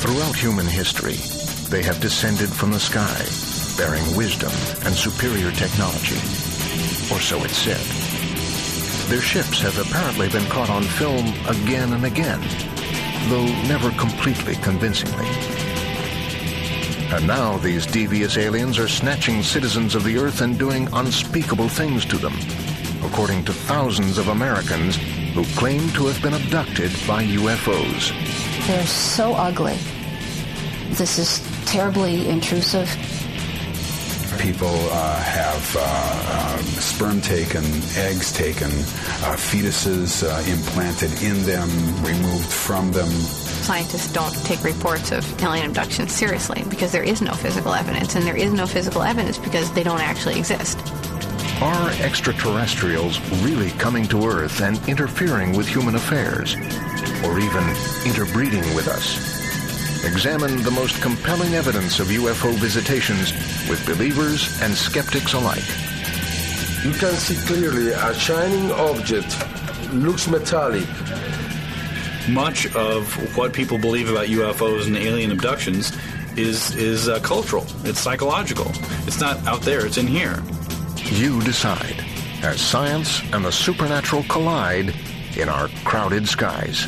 Throughout human history, they have descended from the sky, bearing wisdom and superior technology. Or so it's said. Their ships have apparently been caught on film again and again, though never completely convincingly. And now these devious aliens are snatching citizens of the Earth and doing unspeakable things to them, according to thousands of Americans who claim to have been abducted by UFOs. They're so ugly. This is terribly intrusive. People have sperm taken, eggs taken, fetuses implanted in them, removed from them. Scientists don't take reports of alien abductions seriously because there is no physical evidence, and there is no physical evidence because they don't actually exist. Are extraterrestrials really coming to Earth and interfering with human affairs, or even interbreeding with us? Examine the most compelling evidence of UFO visitations with believers and skeptics alike. You can see clearly a shining object, looks metallic. Much of what people believe about UFOs and alien abductions is cultural. It's psychological. It's not out there, it's in here. You decide, as science and the supernatural collide in our crowded skies.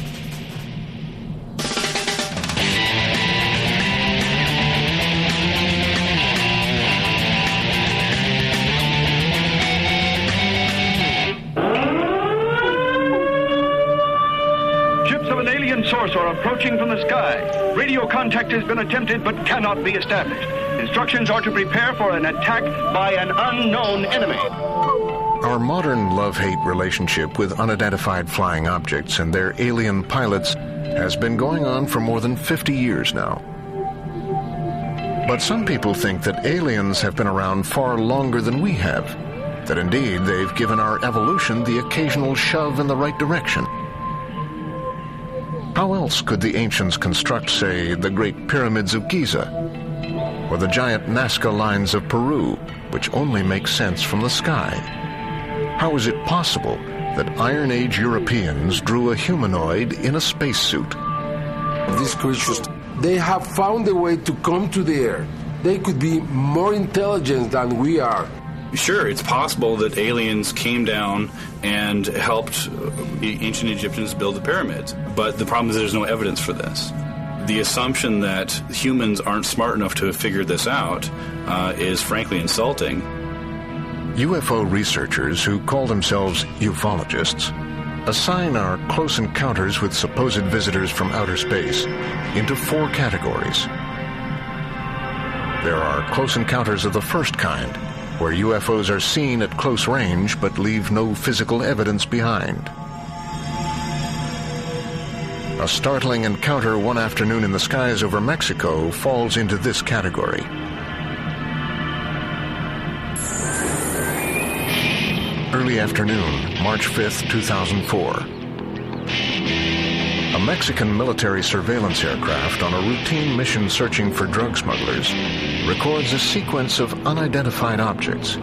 Source are approaching from the sky. Radio contact has been attempted but cannot be established. Instructions are to prepare for an attack by an unknown enemy. Our modern love-hate relationship with unidentified flying objects and their alien pilots has been going on for more than 50 years now. But some people think that aliens have been around far longer than we have, that indeed they've given our evolution the occasional shove in the right direction. How else could the ancients construct, say, the Great Pyramids of Giza, or the giant Nazca lines of Peru, which only make sense from the sky? How is it possible that Iron Age Europeans drew a humanoid in a spacesuit? These creatures, they have found a way to come to the air. They could be more intelligent than we are. Sure, it's possible that aliens came down and helped the ancient Egyptians build the pyramids. But the problem is there's no evidence for this. The assumption that humans aren't smart enough to have figured this out is frankly insulting. UFO researchers who call themselves ufologists assign our close encounters with supposed visitors from outer space into 4 categories. There are close encounters of the first kind, where UFOs are seen at close range but leave no physical evidence behind. A startling encounter one afternoon in the skies over Mexico falls into this category. Early afternoon, March 5th, 2004. A Mexican military surveillance aircraft on a routine mission searching for drug smugglers records a sequence of unidentified objects,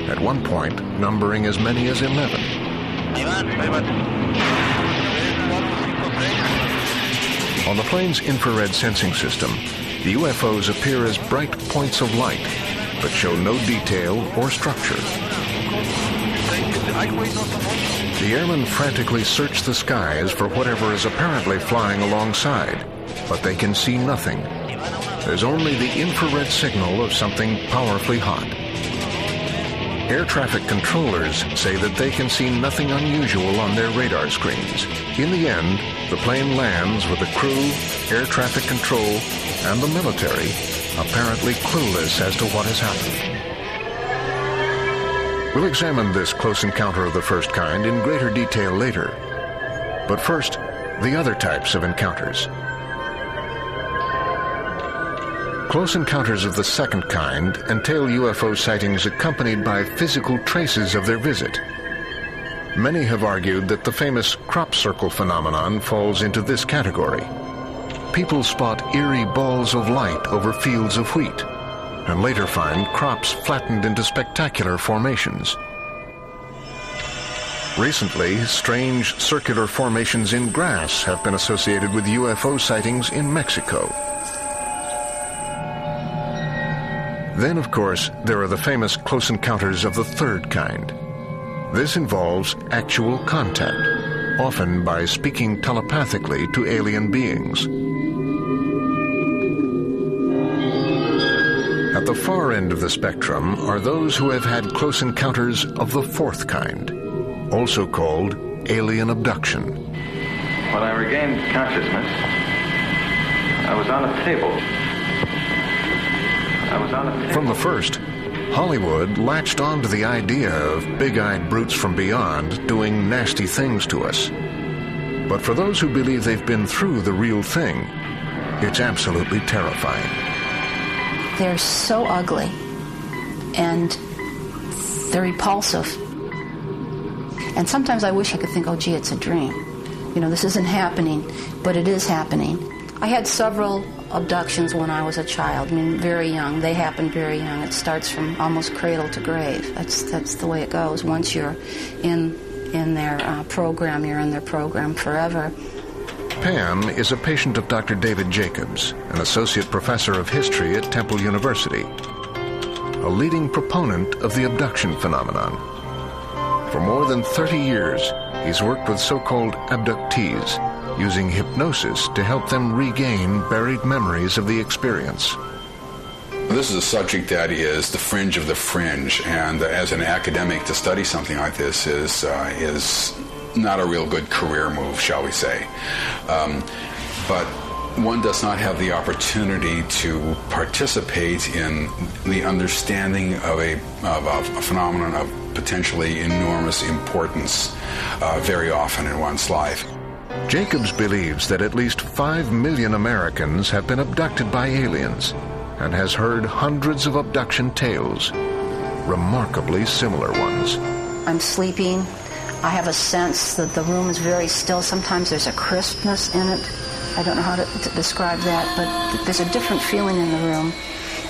at one point numbering as many as 11. On the plane's infrared sensing system, the UFOs appear as bright points of light, but show no detail or structure. The airmen frantically search the skies for whatever is apparently flying alongside, but they can see nothing. There's only the infrared signal of something powerfully hot. Air traffic controllers say that they can see nothing unusual on their radar screens. In the end, the plane lands with the crew, air traffic control, and the military apparently clueless as to what has happened. We'll examine this close encounter of the first kind in greater detail later. But first, the other types of encounters. Close encounters of the second kind entail UFO sightings accompanied by physical traces of their visit. Many have argued that the famous crop circle phenomenon falls into this category. People spot eerie balls of light over fields of wheat, and later find crops flattened into spectacular formations. Recently, strange circular formations in grass have been associated with UFO sightings in Mexico. Then, of course, there are the famous close encounters of the third kind. This involves actual contact, often by speaking telepathically to alien beings. At the far end of the spectrum are those who have had close encounters of the fourth kind, also called alien abduction. When I regained consciousness, I was on a table. From the first, Hollywood latched on to the idea of big-eyed brutes from beyond doing nasty things to us. But for those who believe they've been through the real thing, it's absolutely terrifying. They're so ugly, and they're repulsive. And sometimes I wish I could think, oh, gee, it's a dream. You know, this isn't happening, but it is happening. I had several abductions when I was a child. I mean, very young. They happened very young. It starts from almost cradle to grave. That's the way it goes. Once you're in their program, you're in their program forever. Pam is a patient of Dr. David Jacobs, an associate professor of history at Temple University, a leading proponent of the abduction phenomenon. For more than 30 years, he's worked with so-called abductees, using hypnosis to help them regain buried memories of the experience. This is a subject that is the fringe of the fringe, and as an academic to study something like this is not a real good career move, shall we say. But one does not have the opportunity to participate in the understanding of a phenomenon of potentially enormous importance very often in one's life. Jacobs believes that at least 5 million Americans have been abducted by aliens and has heard hundreds of abduction tales, remarkably similar ones. I'm sleeping. I have a sense that the room is very still. Sometimes there's a crispness in it. I don't know how to describe that, but there's a different feeling in the room.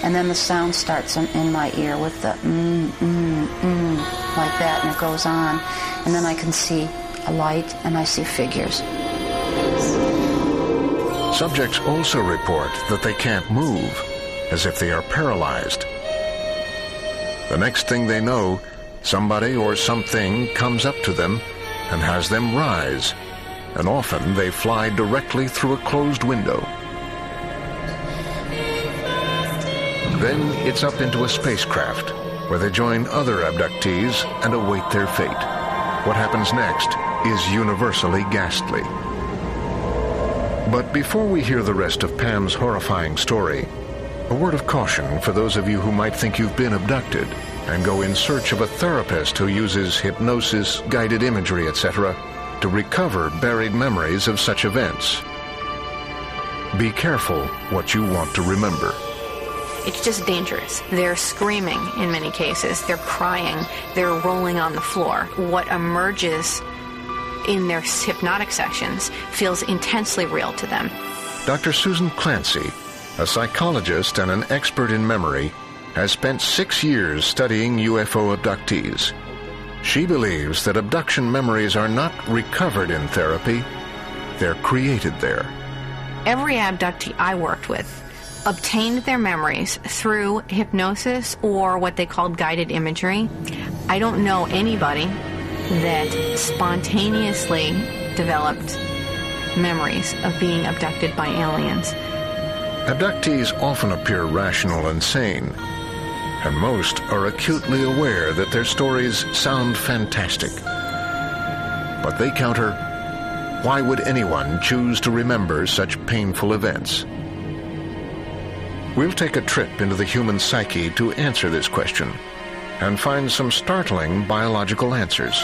And then the sound starts in my ear with the like that, and it goes on. And then I can see a light, and I see figures. Subjects also report that they can't move, as if they are paralyzed. The next thing they know, somebody or something comes up to them and has them rise, and often they fly directly through a closed window. Then it's up into a spacecraft, where they join other abductees and await their fate. What happens next is universally ghastly. But before we hear the rest of Pam's horrifying story, a word of caution for those of you who might think you've been abducted and go in search of a therapist who uses hypnosis, guided imagery, etc., to recover buried memories of such events. Be careful what you want to remember. It's just dangerous. They're screaming in many cases. They're crying. They're rolling on the floor. What emerges in their hypnotic sessions feels intensely real to them. Dr. Susan Clancy, a psychologist and an expert in memory, has spent 6 years studying UFO abductees. She believes that abduction memories are not recovered in therapy, they're created there. Every abductee I worked with obtained their memories through hypnosis or what they called guided imagery. I don't know anybody that spontaneously developed memories of being abducted by aliens. Abductees often appear rational and sane, and most are acutely aware that their stories sound fantastic. But they counter, why would anyone choose to remember such painful events? We'll take a trip into the human psyche to answer this question and find some startling biological answers.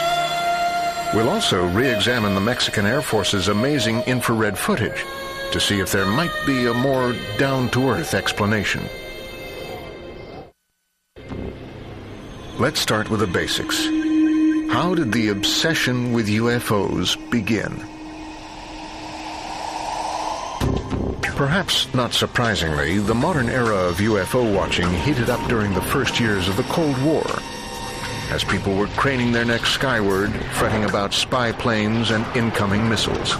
We'll also re-examine the Mexican Air Force's amazing infrared footage to see if there might be a more down-to-earth explanation. Let's start with the basics. How did the obsession with UFOs begin? Perhaps not surprisingly, the modern era of UFO watching heated up during the first years of the Cold War. as people were craning their necks skyward, fretting about spy planes and incoming missiles.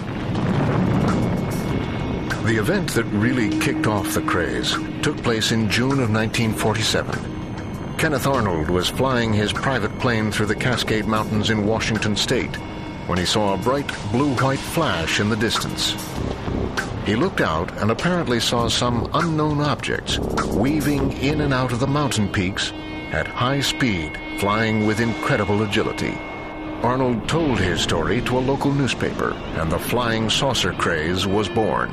The event that really kicked off the craze took place in June of 1947. Kenneth Arnold was flying his private plane through the Cascade Mountains in Washington state when he saw a bright blue-white flash in the distance. He looked out and apparently saw some unknown objects weaving in and out of the mountain peaks at high speed, flying with incredible agility. Arnold told his story to a local newspaper, and the flying saucer craze was born.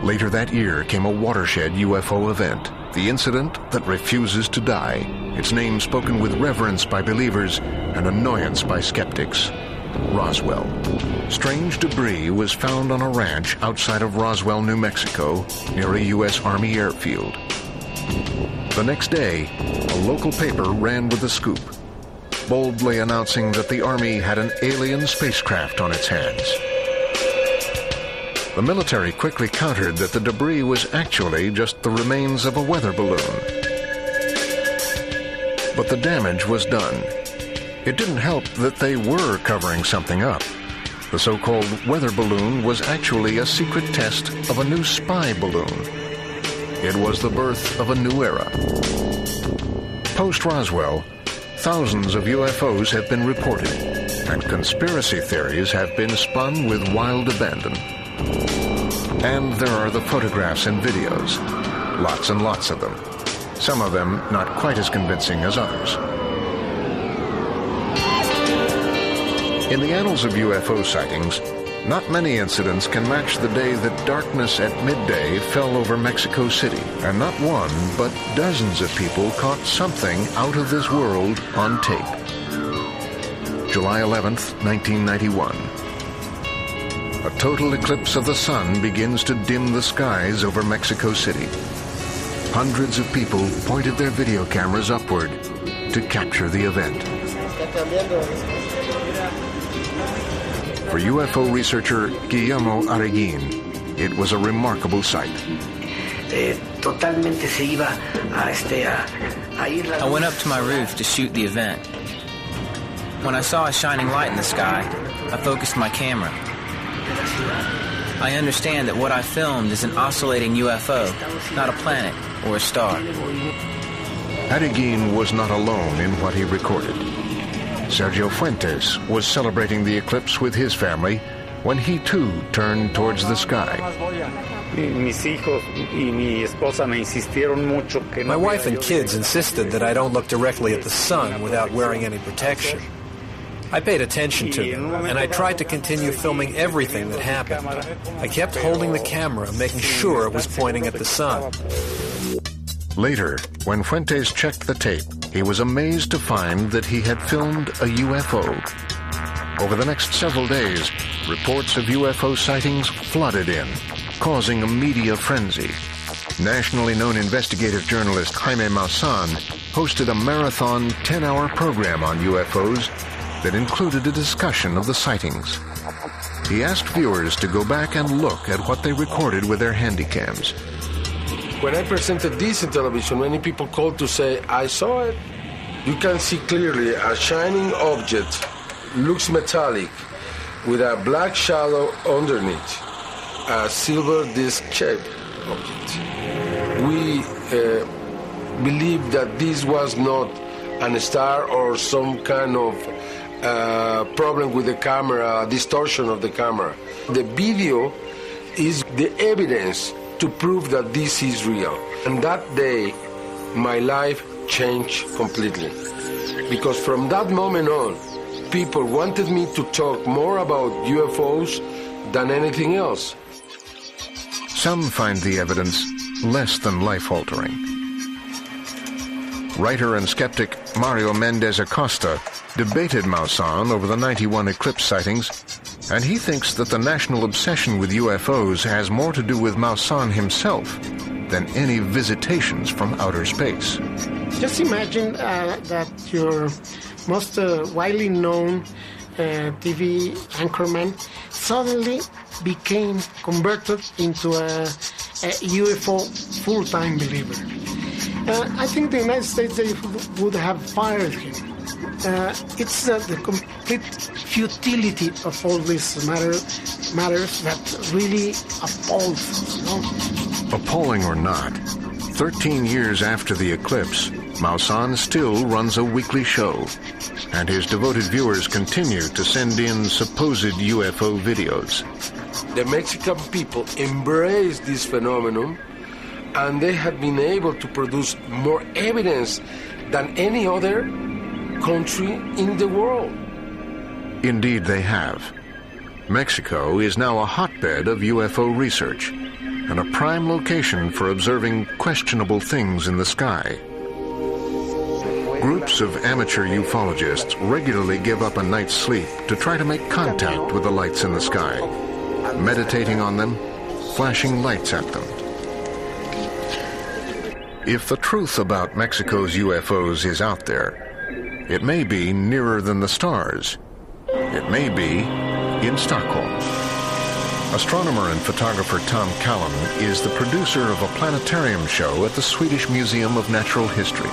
Later that year came a watershed UFO event, the incident that refuses to die, its name spoken with reverence by believers and annoyance by skeptics. Roswell. Strange debris was found on a ranch outside of Roswell, New Mexico, near a U.S. Army airfield. The next day, a local paper ran with the scoop, boldly announcing that the Army had an alien spacecraft on its hands. The military quickly countered that the debris was actually just the remains of a weather balloon. But the damage was done. It didn't help that they were covering something up. The so-called weather balloon was actually a secret test of a new spy balloon. It was the birth of a new era. Post-Roswell, thousands of UFOs have been reported, and conspiracy theories have been spun with wild abandon. And there are the photographs and videos, lots and lots of them, some of them not quite as convincing as others. In the annals of UFO sightings, not many incidents can match the day that darkness at midday fell over Mexico City, and not one, but dozens of people caught something out of this world on tape. July 11th, 1991. A total eclipse of the sun begins to dim the skies over Mexico City. Hundreds of people pointed their video cameras upward to capture the event. For UFO researcher Guillermo Arguin, it was a remarkable sight. I went up to my roof to shoot the event. When I saw a shining light in the sky, I focused my camera. I understand that what I filmed is an oscillating UFO, not a planet or a star. Arguin was not alone in what he recorded. Sergio Fuentes was celebrating the eclipse with his family when he too turned towards the sky. My wife and kids insisted that I don't look directly at the sun without wearing any protection. I paid attention to them, and I tried to continue filming everything that happened. I kept holding the camera, making sure it was pointing at the sun. Later, when Fuentes checked the tape, he was amazed to find that he had filmed a UFO. Over the next several days, reports of UFO sightings flooded in, causing a media frenzy. Nationally known investigative journalist Jaime Maussan hosted a marathon 10-hour program on UFOs that included a discussion of the sightings. He asked viewers to go back and look at what they recorded with their handycams. When I presented this in television, many people called to say, I saw it. You can see clearly a shining object, looks metallic, with a black shadow underneath, a silver disc-shaped object. We believe that this was not a star or some kind of problem with the camera, distortion of the camera. The video is the evidence to prove that this is real. And that day, my life changed completely. Because from that moment on, people wanted me to talk more about UFOs than anything else. Some find the evidence less than life-altering. Writer and skeptic Mario Mendez Acosta debated Maussan over the 91 eclipse sightings, and he thinks that the national obsession with UFOs has more to do with Maussan himself than any visitations from outer space. Just imagine that your most widely known TV anchorman suddenly became converted into a UFO full-time believer. I think the United States, they would have fired him. it's the complete futility of all these matters that really appalls us, you know? Appalling or not, 13 years after the eclipse, Maussan still runs a weekly show, and his devoted viewers continue to send in supposed UFO videos. The Mexican people embrace this phenomenon, and they have been able to produce more evidence than any other country in the world. Indeed, they have. Mexico is now a hotbed of UFO research and a prime location for observing questionable things in the sky. Groups of amateur ufologists regularly give up a night's sleep to try to make contact with the lights in the sky, meditating on them, flashing lights at them. If the truth about Mexico's UFOs is out there, it may be nearer than the stars. It may be in Stockholm. Astronomer and photographer Tom Callan is the producer of a planetarium show at the Swedish Museum of Natural History.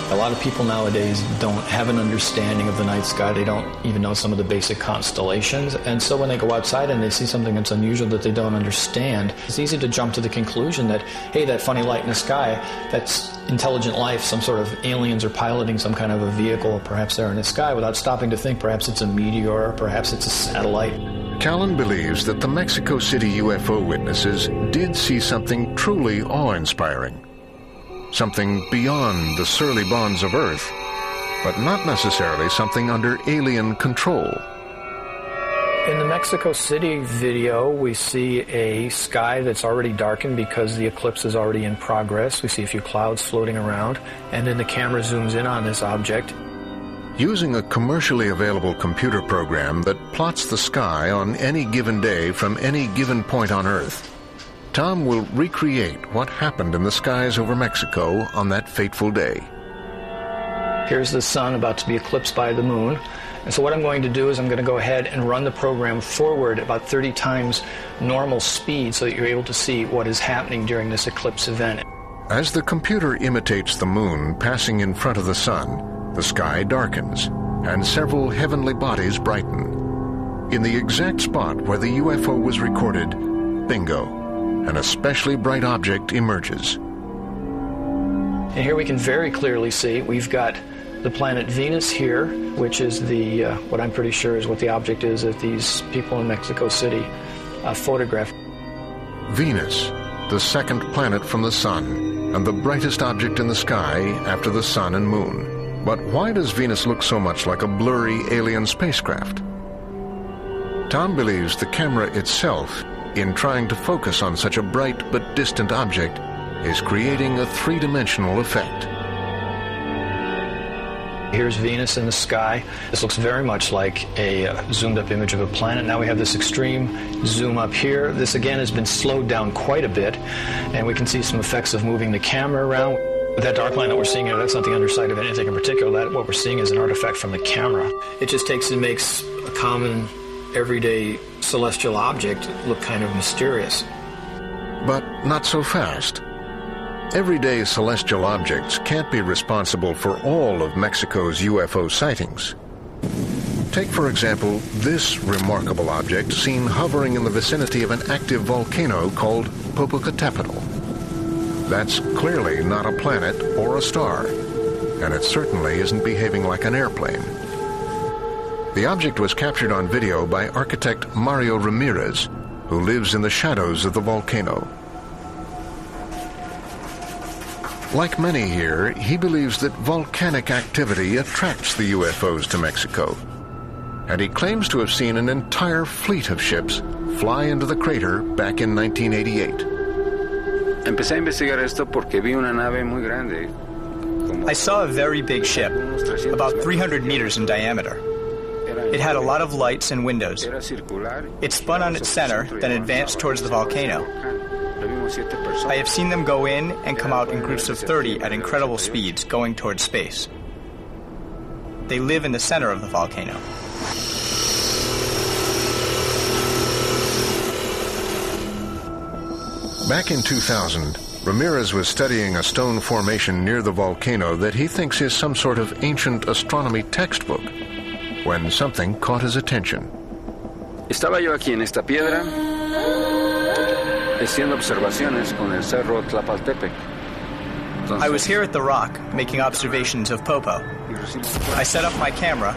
A lot of people nowadays don't have an understanding of the night sky. They don't even know some of the basic constellations. And so when they go outside and they see something that's unusual that they don't understand, it's easy to jump to the conclusion that, hey, that funny light in the sky, that's intelligent life, some sort of aliens are piloting some kind of a vehicle, perhaps they're in the sky, without stopping to think perhaps it's a meteor, perhaps it's a satellite. Callan believes that the Mexico City UFO witnesses did see something truly awe-inspiring. Something beyond the surly bonds of Earth, but not necessarily something under alien control. In the Mexico City video, we see a sky that's already darkened because the eclipse is already in progress. We see a few clouds floating around, and then the camera zooms in on this object. Using a commercially available computer program that plots the sky on any given day from any given point on Earth, Tom will recreate what happened in the skies over Mexico on that fateful day. Here's the sun about to be eclipsed by the moon. And so what I'm going to do is I'm going to go ahead and run the program forward about 30 times normal speed so that you're able to see what is happening during this eclipse event. As the computer imitates the moon passing in front of the sun, the sky darkens and several heavenly bodies brighten. In the exact spot where the UFO was recorded, bingo, an especially bright object emerges. And here we can very clearly see we've got the planet Venus here, which is the what I'm pretty sure is what the object is that these people in Mexico City photographed. Venus, the second planet from the sun, and the brightest object in the sky after the sun and moon. But why does Venus look so much like a blurry alien spacecraft? Tom believes the camera itself, in trying to focus on such a bright but distant object, is creating a three-dimensional effect. Here's Venus in the sky. This looks very much like a zoomed-up image of a planet. Now we have this extreme zoom up here. This, again, has been slowed down quite a bit, and we can see some effects of moving the camera around. That dark line that we're seeing here, that's not the underside of anything in particular. That what we're seeing is an artifact from the camera. It just takes and makes a common, everyday celestial object look kind of mysterious. But not so fast. Everyday celestial objects can't be responsible for all of Mexico's UFO sightings. Take, for example, this remarkable object seen hovering in the vicinity of an active volcano called Popocatépetl. That's clearly not a planet or a star, and it certainly isn't behaving like an airplane. The object was captured on video by architect Mario Ramirez, who lives in the shadows of the volcano. Like many here, he believes that volcanic activity attracts the UFOs to Mexico, and he claims to have seen an entire fleet of ships fly into the crater back in 1988. I saw a very big ship, about 300 meters in diameter. It had a lot of lights and windows. It spun on its center, then advanced towards the volcano. I have seen them go in and come out in groups of 30 at incredible speeds, going towards space. They live in the center of the volcano. Back in 2000, Ramirez was studying a stone formation near the volcano that he thinks is some sort of ancient astronomy textbook, when something caught his attention. Estaba yo aquí en esta piedra, haciendo observaciones con el cerro Tlapaltepec. I was here at the rock, making observations of Popo. I set up my camera,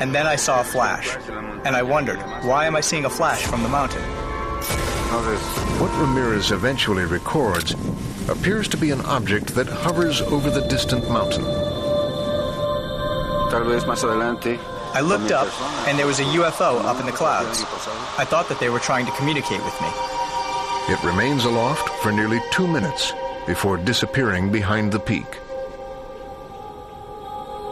and then I saw a flash. And I wondered, why am I seeing a flash from the mountain? What Ramirez eventually records appears to be an object that hovers over the distant mountain. I looked up, and there was a UFO up in the clouds. I thought that they were trying to communicate with me. It remains aloft for nearly 2 minutes before disappearing behind the peak.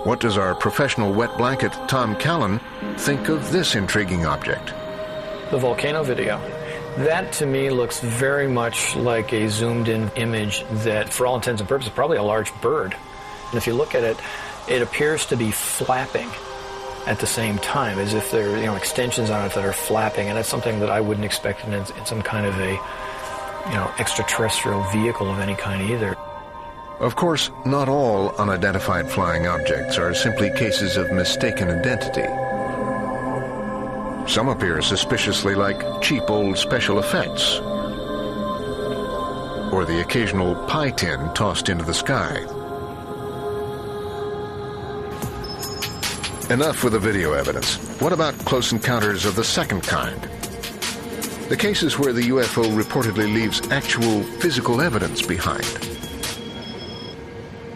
What does our professional wet blanket, Tom Callan, think of this intriguing object? The volcano video. That, to me, looks very much like a zoomed-in image that, for all intents and purposes, is probably a large bird. And if you look at it, it appears to be flapping at the same time, as if there are extensions on it that are flapping, and that's something that I wouldn't expect in some kind of a extraterrestrial vehicle of any kind either. Of course, not all unidentified flying objects are simply cases of mistaken identity. Some appear suspiciously like cheap old special effects, or the occasional pie tin tossed into the sky. Enough with the video evidence. What about close encounters of the second kind? The cases where the UFO reportedly leaves actual physical evidence behind.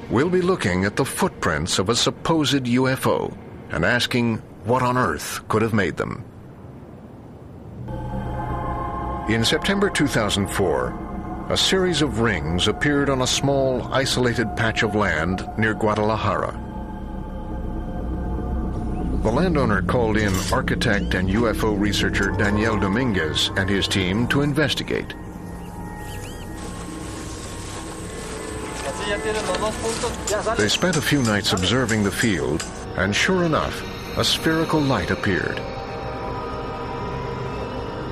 We'll be looking at the footprints of a supposed UFO and asking what on earth could have made them. In September 2004, a series of rings appeared on a small, isolated patch of land near Guadalajara. The landowner called in architect and UFO researcher Daniel Dominguez and his team to investigate. They spent a few nights observing the field, and sure enough, a spherical light appeared.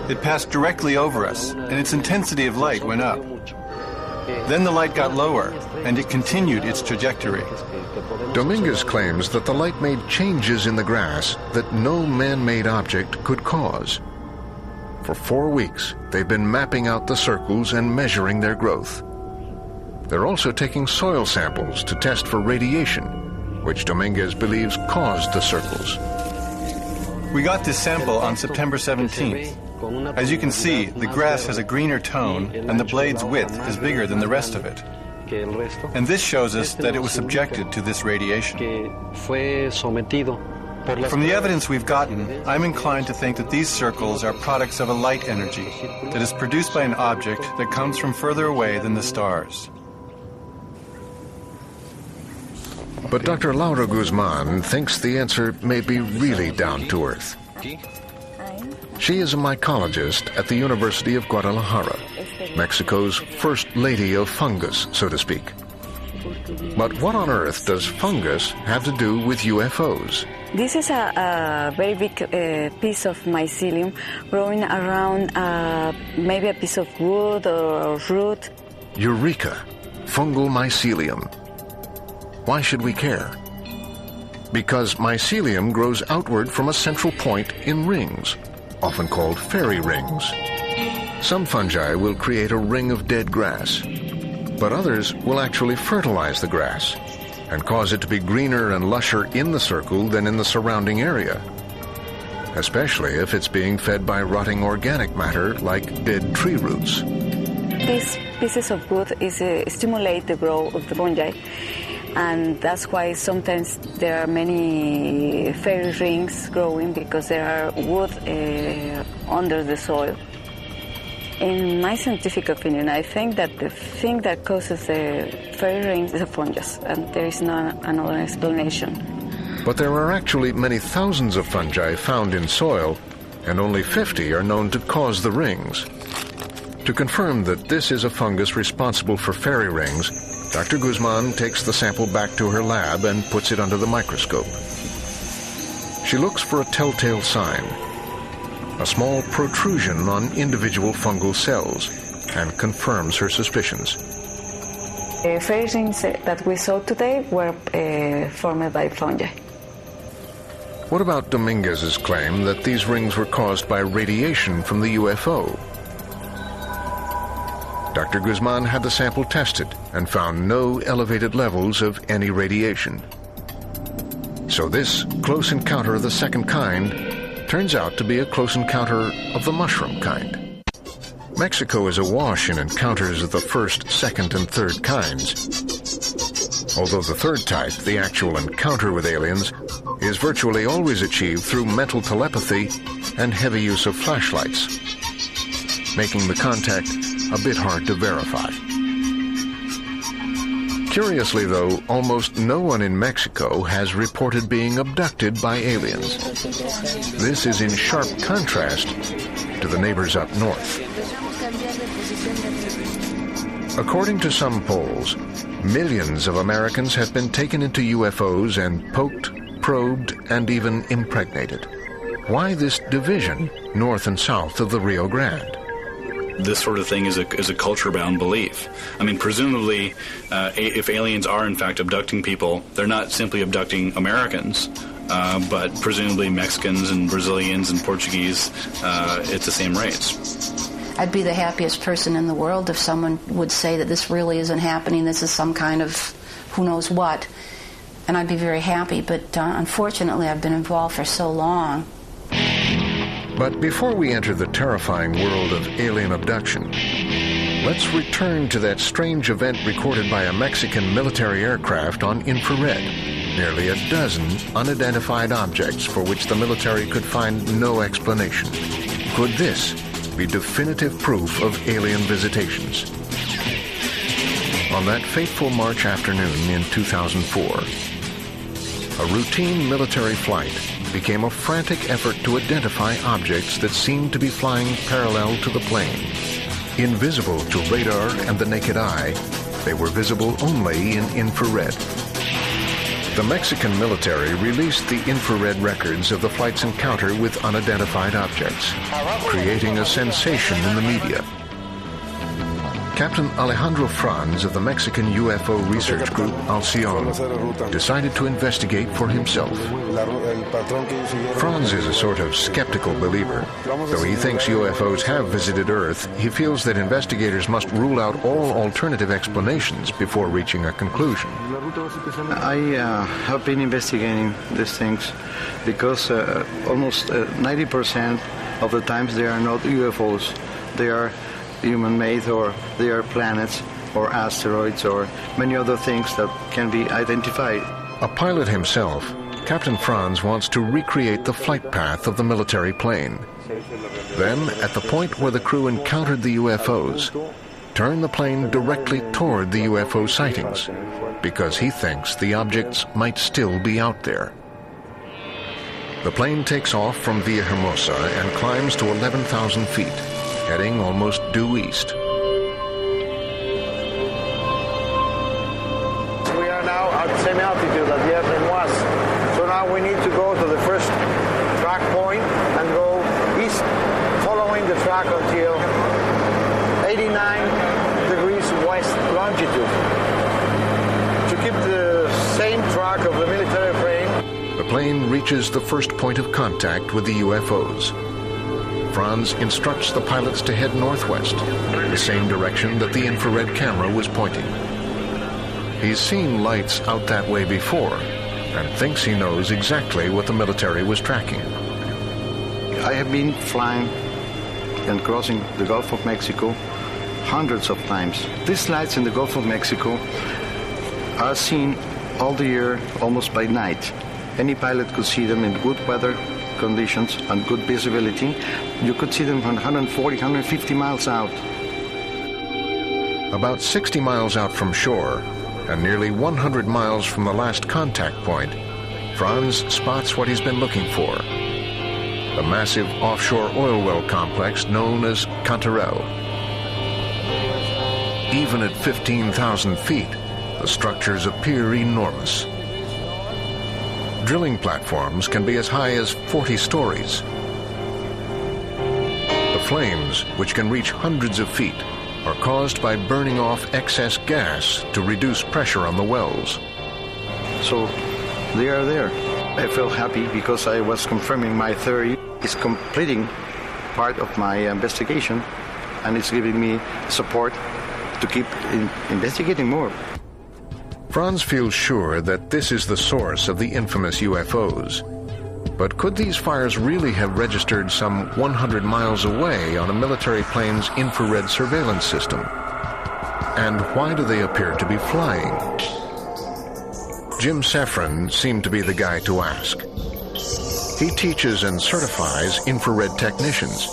It passed directly over us, and its intensity of light went up. Then the light got lower, and it continued its trajectory. Dominguez claims that the light made changes in the grass that no man-made object could cause. For 4 weeks, they've been mapping out the circles and measuring their growth. They're also taking soil samples to test for radiation, which Dominguez believes caused the circles. We got this sample on September 17th. As you can see, the grass has a greener tone, and the blade's width is bigger than the rest of it. And this shows us that it was subjected to this radiation. From the evidence we've gotten, I'm inclined to think that these circles are products of a light energy that is produced by an object that comes from further away than the stars. But Dr. Laura Guzman thinks the answer may be really down to earth. She is a mycologist at the University of Guadalajara, Mexico's first lady of fungus, so to speak. But what on earth does fungus have to do with UFOs? This is a very big piece of mycelium growing around maybe a piece of wood or root. Eureka! Fungal mycelium. Why should we care? Because mycelium grows outward from a central point in rings, often called fairy rings. Some fungi will create a ring of dead grass, but others will actually fertilize the grass and cause it to be greener and lusher in the circle than in the surrounding area, especially if it's being fed by rotting organic matter like dead tree roots. These pieces of wood stimulate the growth of the fungi, and that's why sometimes there are many fairy rings growing, because there are wood under the soil. In my scientific opinion, I think that the thing that causes the fairy rings is a fungus, and there is no another explanation. But there are actually many thousands of fungi found in soil, and only 50 are known to cause the rings. To confirm that this is a fungus responsible for fairy rings, Dr. Guzman takes the sample back to her lab and puts it under the microscope. She looks for a telltale sign, a small protrusion on individual fungal cells, and confirms her suspicions. The fairy rings that we saw today were formed by fungi. What about Dominguez's claim that these rings were caused by radiation from the UFO? Dr. Guzman had the sample tested and found no elevated levels of any radiation. So this close encounter of the second kind turns out to be a close encounter of the mushroom kind. Mexico is awash in encounters of the first, second, and third kinds. Although the third type, the actual encounter with aliens, is virtually always achieved through mental telepathy and heavy use of flashlights, making the contact a bit hard to verify. Curiously, though, almost no one in Mexico has reported being abducted by aliens. This is in sharp contrast to the neighbors up north. According to some polls, millions of Americans have been taken into UFOs and poked, probed, and even impregnated. Why this division, north and south of the Rio Grande? This sort of thing is a culture-bound belief. I mean, presumably, if aliens are in fact abducting people, they're not simply abducting Americans, but presumably Mexicans and Brazilians and Portuguese at the same rates. I'd be the happiest person in the world if someone would say that this really isn't happening, this is some kind of who knows what, and I'd be very happy, but unfortunately I've been involved for so long. But before we enter the terrifying world of alien abduction, let's return to that strange event recorded by a Mexican military aircraft on infrared. Nearly a dozen unidentified objects for which the military could find no explanation. Could this be definitive proof of alien visitations? On that fateful March afternoon in 2004, a routine military flight became a frantic effort to identify objects that seemed to be flying parallel to the plane. Invisible to radar and the naked eye, they were visible only in infrared. The Mexican military released the infrared records of the flight's encounter with unidentified objects, creating a sensation in the media. Captain Alejandro Franz of the Mexican UFO research group Alcyon decided to investigate for himself. Franz is a sort of skeptical believer. Though he thinks UFOs have visited Earth, he feels that investigators must rule out all alternative explanations before reaching a conclusion. I have been investigating these things because almost 90% of the times they are not UFOs. They are human-made, or they are planets or asteroids or many other things that can be identified. A pilot himself, Captain Franz wants to recreate the flight path of the military plane. Then, at the point where the crew encountered the UFOs, turn the plane directly toward the UFO sightings, because he thinks the objects might still be out there. The plane takes off from Villahermosa and climbs to 11,000 feet. Heading almost due east. We are now at the same altitude that the airplane was. So now we need to go to the first track point and go east, following the track until 89 degrees west longitude. To keep the same track of the military plane. The plane reaches the first point of contact with the UFOs. Franz instructs the pilots to head northwest, the same direction that the infrared camera was pointing. He's seen lights out that way before, and thinks he knows exactly what the military was tracking. I have been flying and crossing the Gulf of Mexico hundreds of times. These lights in the Gulf of Mexico are seen all the year, almost by night. Any pilot could see them in good weather conditions and good visibility. You could see them from 140, 150 miles out. About 60 miles out from shore, and nearly 100 miles from the last contact point, Franz spots what he's been looking for. The massive offshore oil well complex known as Cantarell. Even at 15,000 feet, the structures appear enormous. Drilling platforms can be as high as 40 stories. The flames, which can reach hundreds of feet, are caused by burning off excess gas to reduce pressure on the wells. So they are there. I felt happy because I was confirming my theory. It's completing part of my investigation, and it's giving me support to keep investigating more. Franz feels sure that this is the source of the infamous UFOs. But could these fires really have registered some 100 miles away on a military plane's infrared surveillance system? And why do they appear to be flying? Jim Seffron seemed to be the guy to ask. He teaches and certifies infrared technicians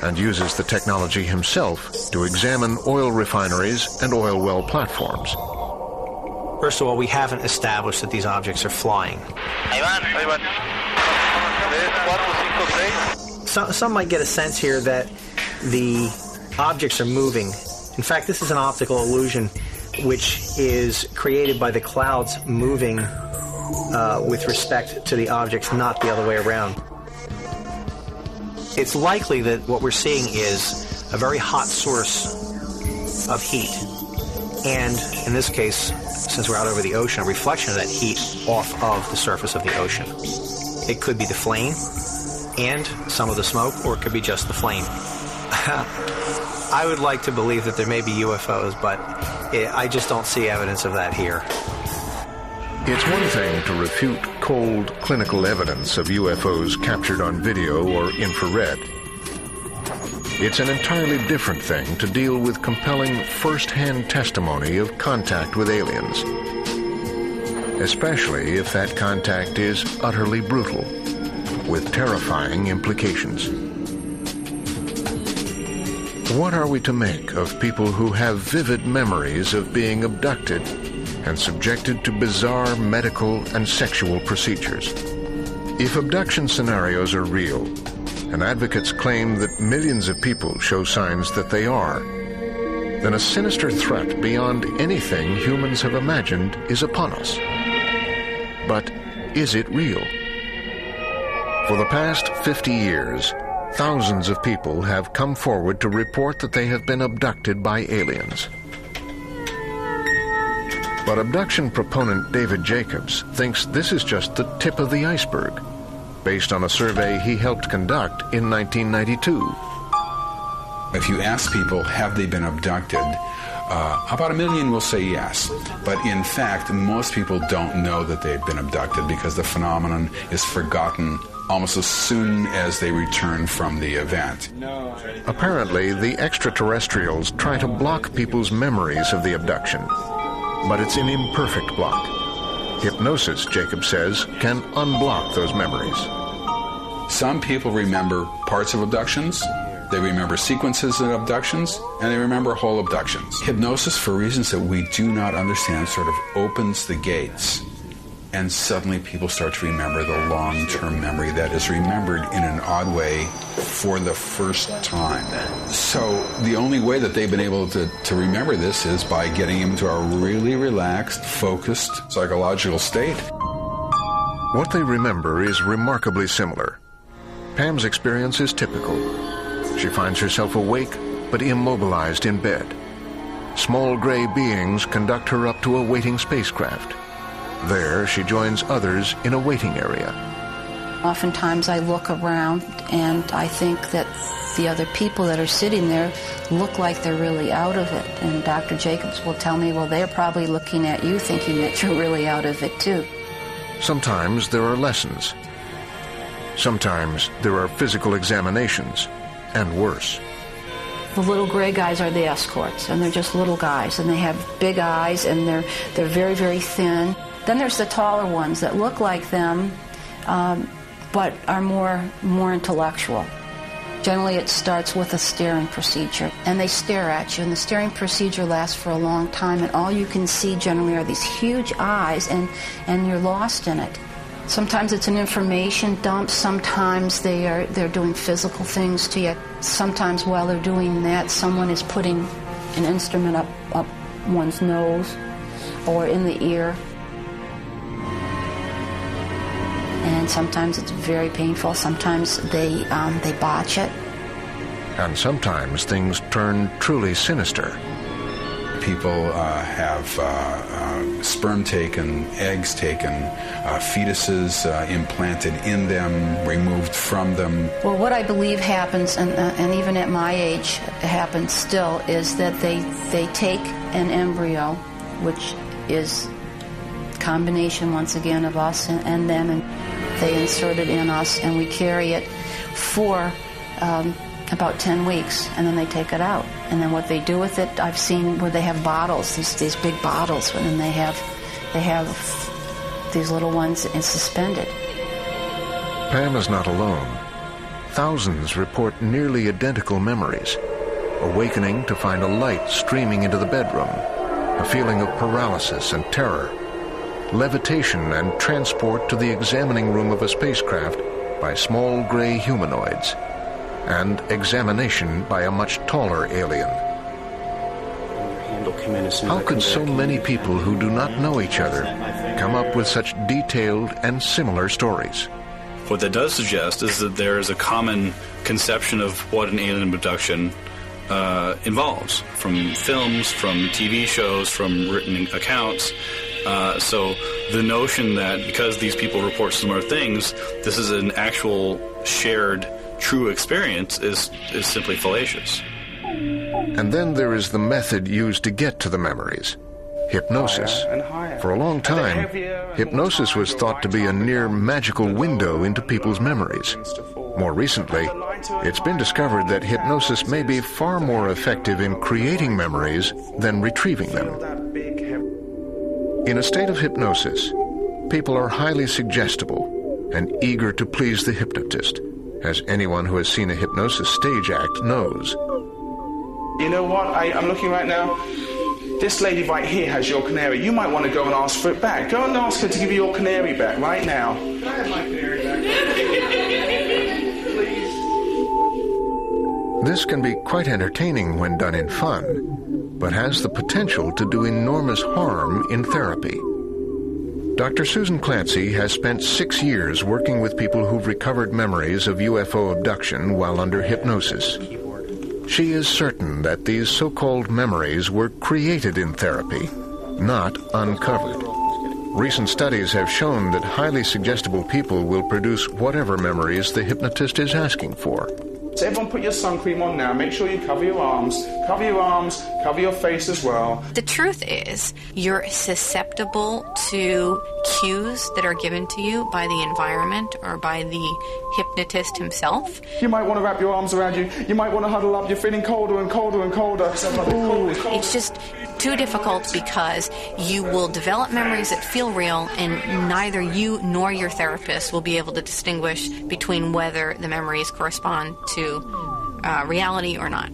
and uses the technology himself to examine oil refineries and oil well platforms. First of all, we haven't established that these objects are flying. Some might get a sense here that the objects are moving. In fact, this is an optical illusion which is created by the clouds moving with respect to the objects, not the other way around. It's likely that what we're seeing is a very hot source of heat. And in this case, since we're out over the ocean, a reflection of that heat off of the surface of the ocean. It could be the flame and some of the smoke, or it could be just the flame. I would like to believe that there may be UFOs, but I just don't see evidence of that here. It's one thing to refute cold clinical evidence of UFOs captured on video or infrared. It's an entirely different thing to deal with compelling first-hand testimony of contact with aliens, especially if that contact is utterly brutal, with terrifying implications. What are we to make of people who have vivid memories of being abducted and subjected to bizarre medical and sexual procedures? If abduction scenarios are real, and advocates claim that millions of people show signs that they are, then a sinister threat beyond anything humans have imagined is upon us. But is it real? For the past 50 years, thousands of people have come forward to report that they have been abducted by aliens. But abduction proponent David Jacobs thinks this is just the tip of the iceberg, based on a survey he helped conduct in 1992. If you ask people, have they been abducted, about 1 million will say yes. But in fact, most people don't know that they've been abducted because the phenomenon is forgotten almost as soon as they return from the event. Apparently, the extraterrestrials try to block people's memories of the abduction, but it's an imperfect block. Hypnosis, Jacob says, can unblock those memories. Some people remember parts of abductions, they remember sequences of abductions, and they remember whole abductions. Hypnosis, for reasons that we do not understand, sort of opens the gates, and suddenly people start to remember the long-term memory that is remembered in an odd way for the first time. So the only way that they've been able to remember this is by getting into a really relaxed, focused, psychological state. What they remember is remarkably similar. Pam's experience is typical. She finds herself awake but immobilized in bed. Small gray beings conduct her up to a waiting spacecraft. There, she joins others in a waiting area. Oftentimes I look around and I think that the other people that are sitting there look like they're really out of it. And Dr. Jacobs will tell me, well, they're probably looking at you thinking that you're really out of it too. Sometimes there are lessons. Sometimes there are physical examinations, and worse. The little gray guys are the escorts, and they're just little guys, and they have big eyes, and they're very, very thin. Then there's the taller ones that look like them, but are more intellectual. Generally, it starts with a staring procedure, and they stare at you, and the staring procedure lasts for a long time, and all you can see generally are these huge eyes, and you're lost in it. Sometimes it's an information dump. Sometimes they're doing physical things to you. Sometimes while they're doing that, someone is putting an instrument up one's nose or in the ear. And sometimes it's very painful. Sometimes they botch it. And sometimes things turn truly sinister. People have sperm taken, eggs taken, fetuses implanted in them, removed from them. Well, what I believe happens, and even at my age happens still, is that they take an embryo, which is a combination, once again, of us and them, and they insert it in us, and we carry it for about 10 weeks, and then they take it out. And then what they do with it, I've seen where they have bottles, these big bottles, and then they have these little ones suspended. Pam is not alone. Thousands report nearly identical memories. Awakening to find a light streaming into the bedroom, a feeling of paralysis and terror, levitation and transport to the examining room of a spacecraft by small gray humanoids, and examination by a much taller alien. How could so many people who do not know each other come up with such detailed and similar stories? What that does suggest is that there is a common conception of what an alien abduction involves, from films, from TV shows, from written accounts. So the notion that because these people report similar things, this is an actual shared true experience is simply fallacious. And then there is the method used to get to the memories. Hypnosis. For a long time, hypnosis was thought to be a near magical window into people's memories. More recently, it's been discovered that hypnosis may be far more effective in creating memories than retrieving them. In a state of hypnosis, people are highly suggestible and eager to please the hypnotist, as anyone who has seen a hypnosis stage act knows. You know what? I'm looking right now. This lady right here has your canary. You might want to go and ask for it back. Go and ask her to give you your canary back right now. Can I have my canary back? Please. This can be quite entertaining when done in fun, but has the potential to do enormous harm in therapy. Dr. Susan Clancy has spent 6 years working with people who've recovered memories of UFO abduction while under hypnosis. She is certain that these so-called memories were created in therapy, not uncovered. Recent studies have shown that highly suggestible people will produce whatever memories the hypnotist is asking for. So everyone put your sun cream on now. Make sure you cover your arms, cover your face as well. The truth is, you're susceptible to cues that are given to you by the environment or by the hypnotist himself. You might want to wrap your arms around you. You might want to huddle up. You're feeling colder and colder and colder. Ooh. It's just too difficult because you will develop memories that feel real, and neither you nor your therapist will be able to distinguish between whether the memories correspond to reality or not.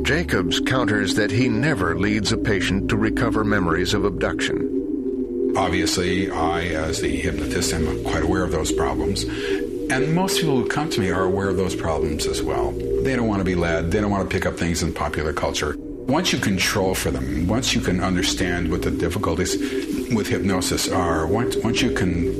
Jacobs counters that he never leads a patient to recover memories of abduction. Obviously, I, as the hypnotist, am quite aware of those problems. And most people who come to me are aware of those problems as well. They don't want to be led. They don't want to pick up things in popular culture. Once you control for them, once you can understand what the difficulties with hypnosis are, once you can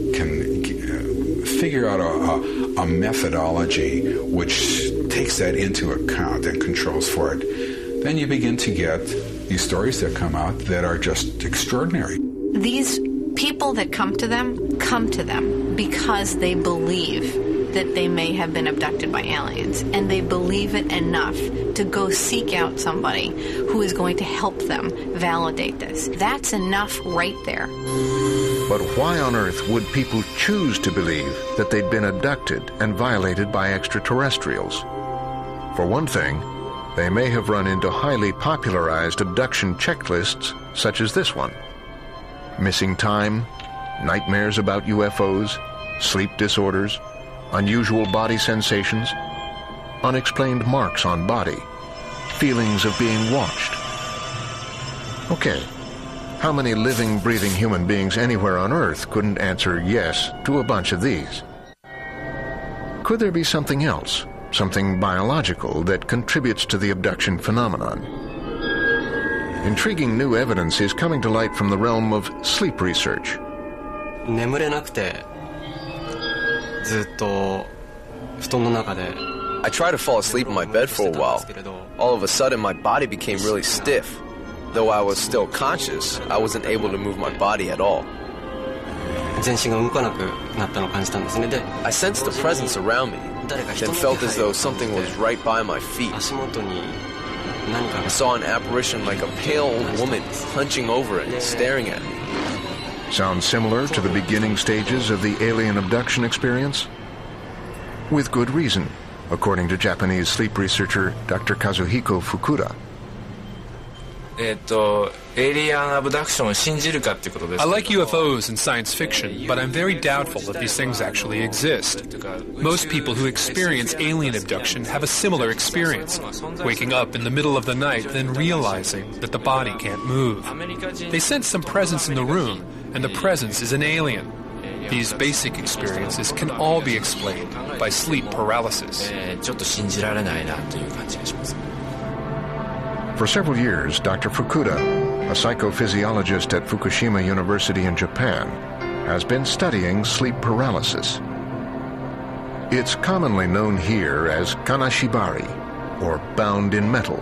figure out a methodology which takes that into account and controls for it, then you begin to get these stories that come out that are just extraordinary. These people that come to them because they believe that they may have been abducted by aliens, and they believe it enough to go seek out somebody who is going to help them validate this. That's enough right there. But why on earth would people choose to believe that they'd been abducted and violated by extraterrestrials? For one thing, they may have run into highly popularized abduction checklists such as this one. Missing time, nightmares about UFOs, sleep disorders, unusual body sensations, unexplained marks on body, feelings of being watched. Okay, how many living, breathing human beings anywhere on Earth couldn't answer yes to a bunch of these? Could there be something else, something biological that contributes to the abduction phenomenon? Intriguing new evidence is coming to light from the realm of sleep research. 眠れなくてずっと布団の中で I tried to fall asleep in my bed for a while. All of a sudden, my body became really stiff. Though I was still conscious, I wasn't able to move my body at all. I sensed the presence around me, then felt as though something was right by my feet. I saw an apparition like a pale old woman hunching over and staring at me. Sounds similar to the beginning stages of the alien abduction experience? With good reason, according to Japanese sleep researcher Dr. Kazuhiko Fukuda. I like UFOs and science fiction, but I'm very doubtful that these things actually exist. Most people who experience alien abduction have a similar experience, waking up in the middle of the night, then realizing that the body can't move. They sense some presence in the room, and the presence is an alien. These basic experiences can all be explained by sleep paralysis. For several years, Dr. Fukuda, a psychophysiologist at Fukushima University in Japan, has been studying sleep paralysis. It's commonly known here as kanashibari, or bound in metal,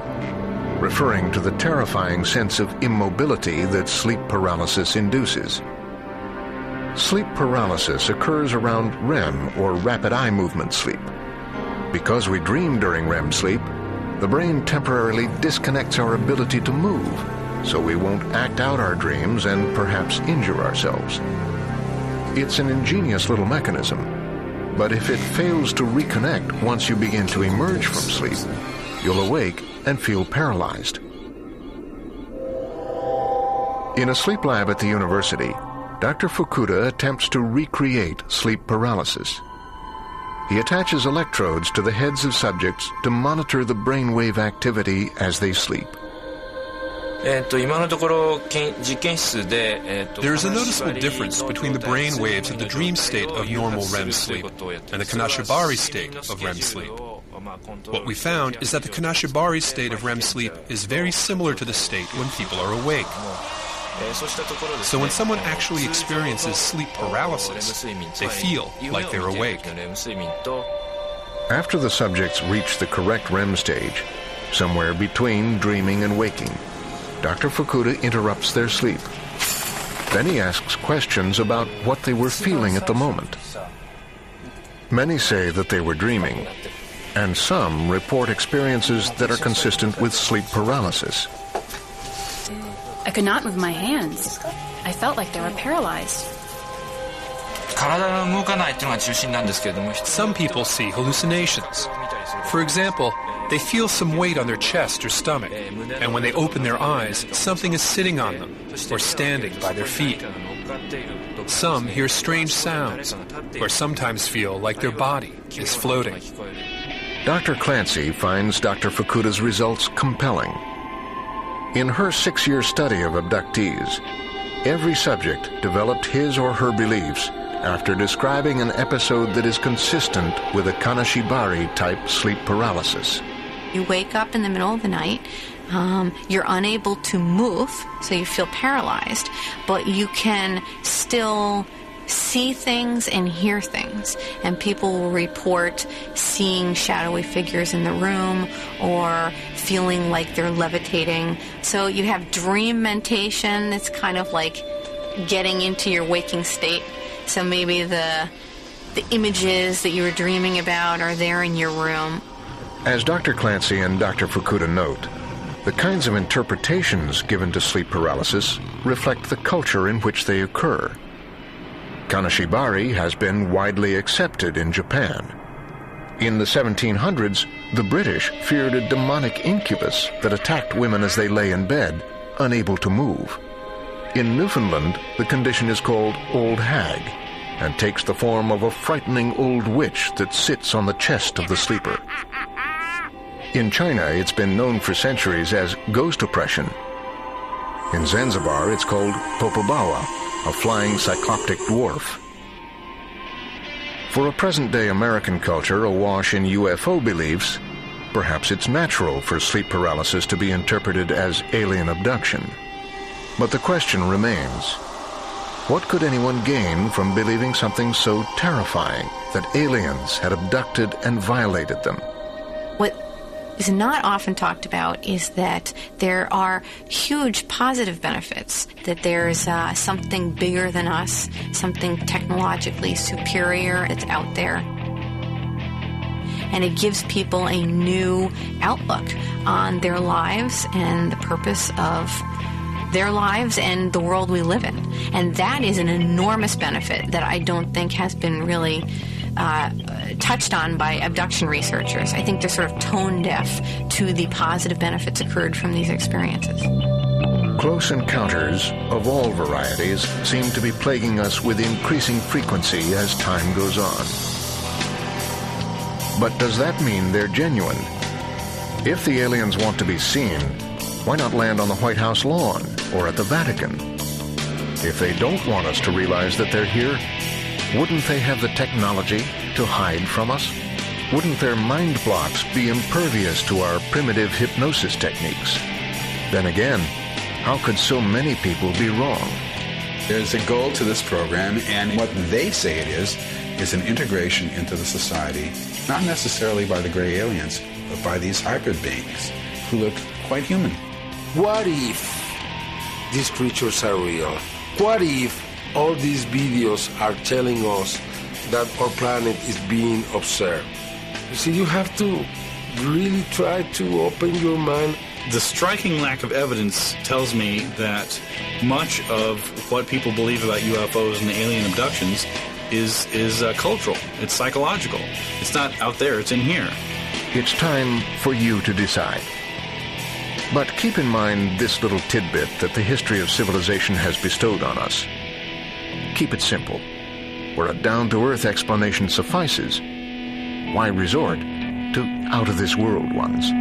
referring to the terrifying sense of immobility that sleep paralysis induces. Sleep paralysis occurs around REM, or rapid eye movement sleep. Because we dream during REM sleep, the brain temporarily disconnects our ability to move, so we won't act out our dreams and perhaps injure ourselves. It's an ingenious little mechanism, but if it fails to reconnect once you begin to emerge from sleep, you'll awake and feel paralyzed. In a sleep lab at the university, Dr. Fukuda attempts to recreate sleep paralysis. He attaches electrodes to the heads of subjects to monitor the brainwave activity as they sleep. There is a noticeable difference between the brain waves of the dream state of normal REM sleep and the kanashibari state of REM sleep. What we found is that the kanashibari state of REM sleep is very similar to the state when people are awake. So when someone actually experiences sleep paralysis, they feel like they're awake. After the subjects reach the correct REM stage, somewhere between dreaming and waking, Dr. Fukuda interrupts their sleep. Then he asks questions about what they were feeling at the moment. Many say that they were dreaming, and some report experiences that are consistent with sleep paralysis. I could not move my hands. I felt like they were paralyzed. Some people see hallucinations. For example, they feel some weight on their chest or stomach, and when they open their eyes, something is sitting on them or standing by their feet. Some hear strange sounds, or sometimes feel like their body is floating. Dr. Clancy finds Dr. Fukuda's results compelling. In her 6-year study of abductees, every subject developed his or her beliefs after describing an episode that is consistent with a kanashibari-type sleep paralysis. You wake up in the middle of the night, you're unable to move, so you feel paralyzed, but you can still see things and hear things, and people will report seeing shadowy figures in the room or feeling like they're levitating. So you have dream mentation. It's kind of like getting into your waking state. So maybe the images that you were dreaming about are there in your room. As Dr. Clancy and Dr. Fukuda note, the kinds of interpretations given to sleep paralysis reflect the culture in which they occur. Kanashibari has been widely accepted in Japan. In the 1700s, the British feared a demonic incubus that attacked women as they lay in bed, unable to move. In Newfoundland, the condition is called old hag and takes the form of a frightening old witch that sits on the chest of the sleeper. In China, it's been known for centuries as ghost oppression. In Zanzibar, it's called popobawa, a flying cycloptic dwarf. For a present-day American culture awash in UFO beliefs, perhaps it's natural for sleep paralysis to be interpreted as alien abduction. But the question remains, what could anyone gain from believing something so terrifying that aliens had abducted and violated them? What is not often talked about is that there are huge positive benefits, that there's something bigger than us, something technologically superior that's out there. And it gives people a new outlook on their lives and the purpose of their lives and the world we live in. And that is an enormous benefit that I don't think has been really touched on by abduction researchers. I think they're sort of tone deaf to the positive benefits occurred from these experiences. Close encounters of all varieties seem to be plaguing us with increasing frequency as time goes on. But does that mean they're genuine? If the aliens want to be seen, why not land on the White House lawn or at the Vatican? If they don't want us to realize that they're here, wouldn't they have the technology to hide from us? Wouldn't their mind blocks be impervious to our primitive hypnosis techniques? Then again, how could so many people be wrong? There's a goal to this program, and what they say it is an integration into the society, not necessarily by the gray aliens, but by these hybrid beings who look quite human. What if these creatures are real? What if all these videos are telling us that our planet is being observed? You see, you have to really try to open your mind. The striking lack of evidence tells me that much of what people believe about UFOs and alien abductions is cultural. It's psychological. It's not out there. It's in here. It's time for you to decide. But keep in mind this little tidbit that the history of civilization has bestowed on us. Keep it simple. Where a down-to-earth explanation suffices, why resort to out-of-this-world ones?